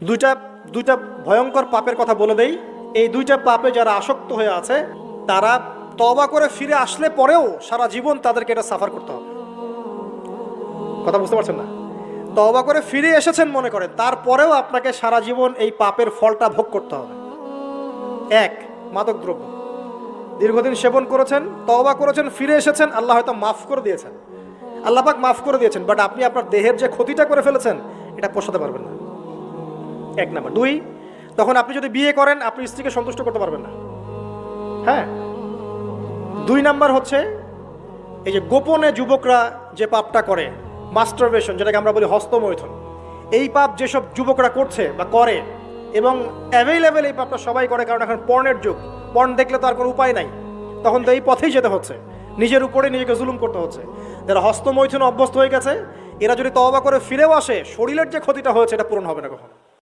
দুইটা দুইটা ভয়ঙ্কর পাপের কথা বলে দেই। এই দুইটা পাপে যারা আসক্ত হয়ে আছে তারা তওবা করে ফিরে আসলে পরেও সারা জীবন তাদেরকে এটা সাফার করতে হবে। কথা বুঝতে পারছেন না? তওবা করে ফিরে এসেছেন মনে করেন, তারপরেও আপনাকে সারা জীবন এই পাপের ফলটা ভোগ করতে হবে। এক, মাদকদ্রব্য দীর্ঘদিন সেবন করেছেন, তওবা করেছেন, ফিরে এসেছেন, আল্লাহ হয়তো মাফ করে দিয়েছেন, আল্লাহ পাক মাফ করে দিয়েছেন, বাট আপনি আপনার দেহের যে ক্ষতিটা করে ফেলেছেন এটা পোষাতে পারবেন না। এক নাম্বার। দুই, তখন আপনি যদি বিয়ে করেন আপনি স্ত্রীকে সন্তুষ্ট করতে পারবেন না। হ্যাঁ। দুই নাম্বার হচ্ছে এই যে গোপনে যুবকরা যে পাপটা করে, মাস্টারবেশন, যেটাকে আমরা বলি হস্তমৈথুন, এই পাপ যেসব যুবকরা করছে বা করে, এবং অ্যাভেলেবেল এই পাপটা সবাই করে, কারণ এখন পর্নের যুগ, পর্ন দেখলে তো আর কোনো উপায় নাই, তখন তো এই পথেই যেতে হচ্ছে, নিজের উপরে নিজেকে জুলুম করতে হচ্ছে। যারা হস্তমৈথুন অভ্যস্ত হয়ে গেছে এরা যদি তওবা করে ফিরেও আসে, শরীরের যে ক্ষতিটা হয়েছে এটা পূরণ হবে না কখনো।